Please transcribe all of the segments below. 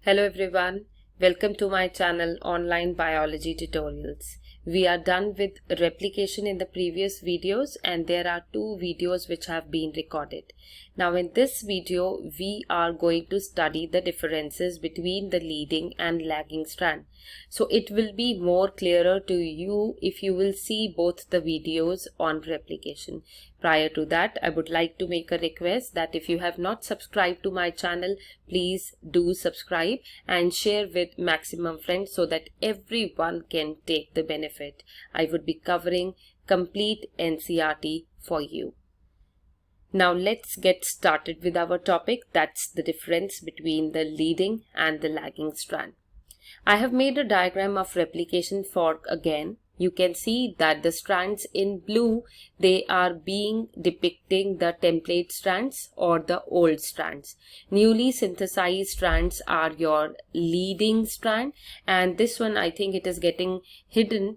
Hello everyone, welcome to my channel Online Biology Tutorials. We are done with replication in the previous videos and there are two videos which have been recorded. Now in this video we are going to study the differences between the leading and lagging strand. So it will be more clearer to you if you will see both the videos on replication. Prior to that, I would like to make a request that if you have not subscribed to my channel, please do subscribe and share with maximum friends so that everyone can take the benefit. I would be covering complete NCERT for you. Now let's get started with our topic. That's the difference between the leading and the lagging strand. I have made a diagram of replication fork again. You can see that the strands in blue, they are being depicting the template strands or the old strands. Newly synthesized strands are your leading strand, and this one I think it is getting hidden.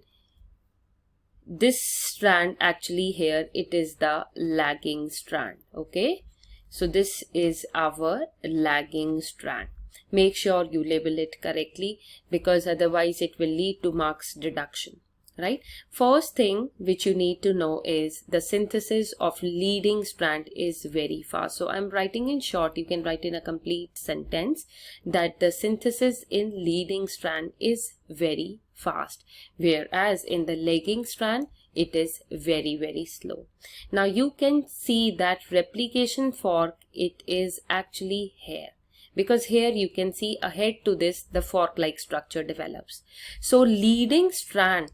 This strand actually here, it is the lagging strand. Okay, so this is our lagging strand. Make sure you label it correctly because otherwise it will lead to marks deduction. Right? First thing which you need to know is the synthesis of leading strand is very fast. So I'm writing in short, you can write in a complete sentence that the synthesis in leading strand is very fast, whereas in the lagging strand it is very slow. Now you can see that replication fork, it is actually here. Because here you can see ahead to this the fork-like structure develops. So leading strand,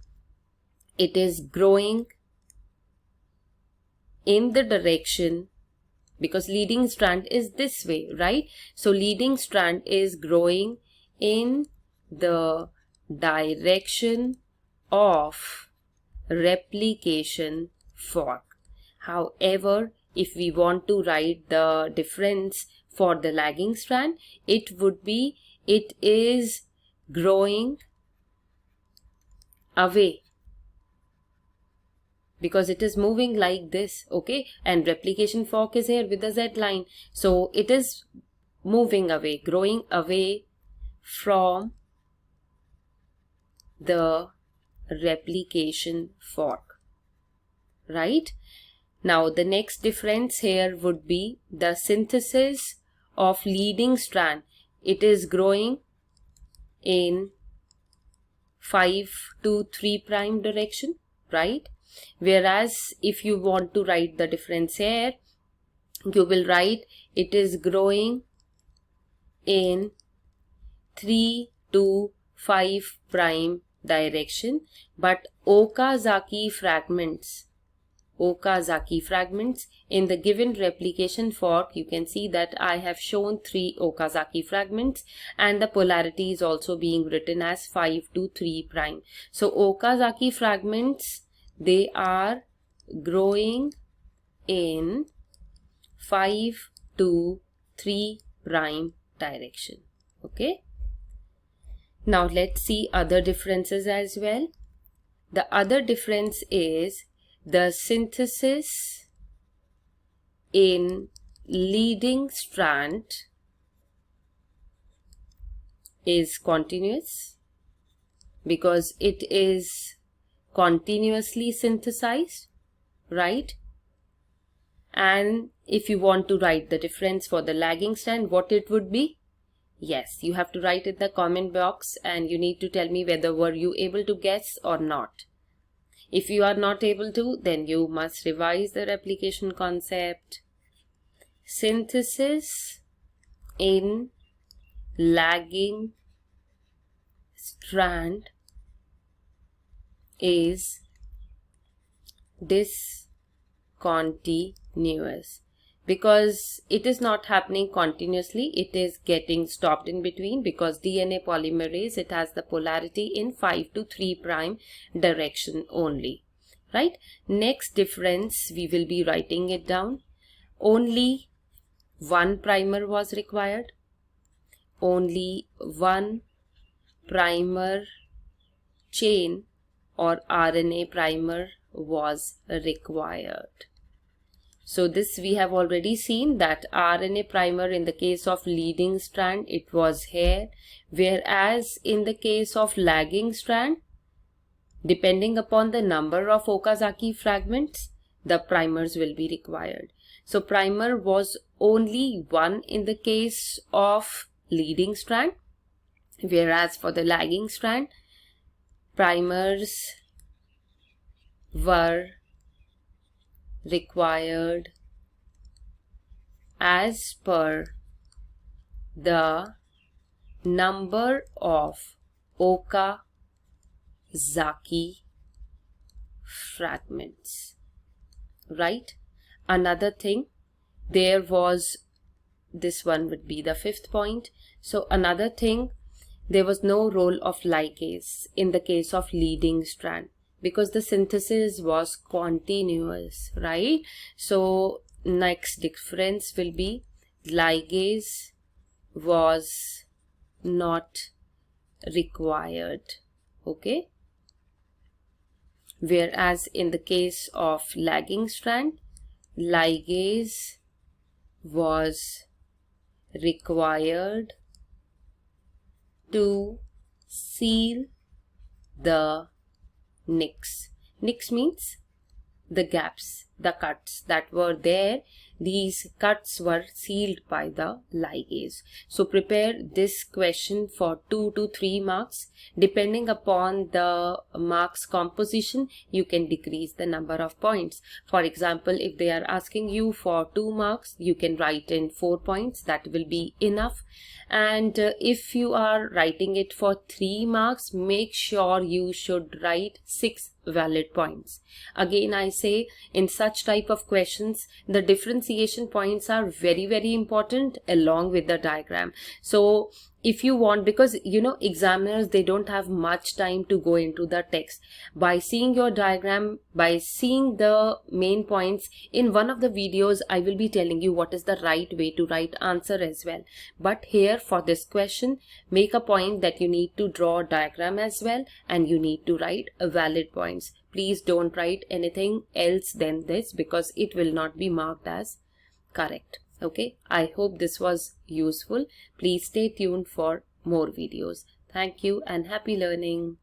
it is growing in the direction, because leading strand is this way, right? So leading strand is growing in the direction of replication fork. However, if we want to write the difference for the lagging strand, it would be it is growing away, because it is moving like this, okay, and replication fork is here with the Z line, so it is moving away, growing away from the replication fork, right? Now the next difference here would be the synthesis of leading strand. It is growing in 5 to 3 prime direction, right? Whereas if you want to write the difference here, you will write it is growing in 3 to 5 prime direction, but Okazaki fragments in the given replication fork, you can see that I have shown 3 Okazaki fragments and the polarity is also being written as 5 to 3 prime. So Okazaki fragments, they are growing in 5 to 3 prime direction. Okay. Now let's see other differences as well. The other difference is the synthesis in leading strand is continuous, because it is continuously synthesized, right? And if you want to write the difference for the lagging strand, what it would be? Yes, you have to write in the comment box and you need to tell me whether were you able to guess or not. If you are not able to, then you must revise the replication concept. Synthesis in lagging strand is discontinuous, because it is not happening continuously, it is getting stopped in between, because DNA polymerase, it has the polarity in 5 to 3 prime direction only, right? Next difference, we will be writing it down. Only one primer was required. Only one primer chain or RNA primer was required. So this we have already seen that RNA primer in the case of leading strand it was here, whereas in the case of lagging strand, depending upon the number of Okazaki fragments, the primers will be required. So primer was only one in the case of leading strand, whereas for the lagging strand, primers were required as per the number of Okazaki fragments, right? Another thing, there was, this one would be the fifth point. So another thing, there was no role of ligase in the case of leading strand because the synthesis was continuous, right? So next difference will be ligase was not required, okay? Whereas in the case of lagging strand, ligase was required to seal the nicks. Nicks means the gaps, the cuts that were there. These cuts were sealed by the ligase. So prepare this question for 2 to 3 marks. Depending upon the marks composition, you can decrease the number of points. For example, if they are asking you for 2 marks, you can write in 4 points. That will be enough. And if you are writing it for 3 marks, make sure you should write 6 valid points. Again, I say in such type of questions, the differentiation points are very, very important along with the diagram. So if you want, because you know examiners, they don't have much time to go into the text. By seeing your diagram, by seeing the main points, in one of the videos I will be telling you what is the right way to write answer as well. But here for this question, make a point that you need to draw a diagram as well and you need to write valid points. Please don't write anything else than this because it will not be marked as correct. Okay, I hope this was useful. Please stay tuned for more videos. Thank you and happy learning.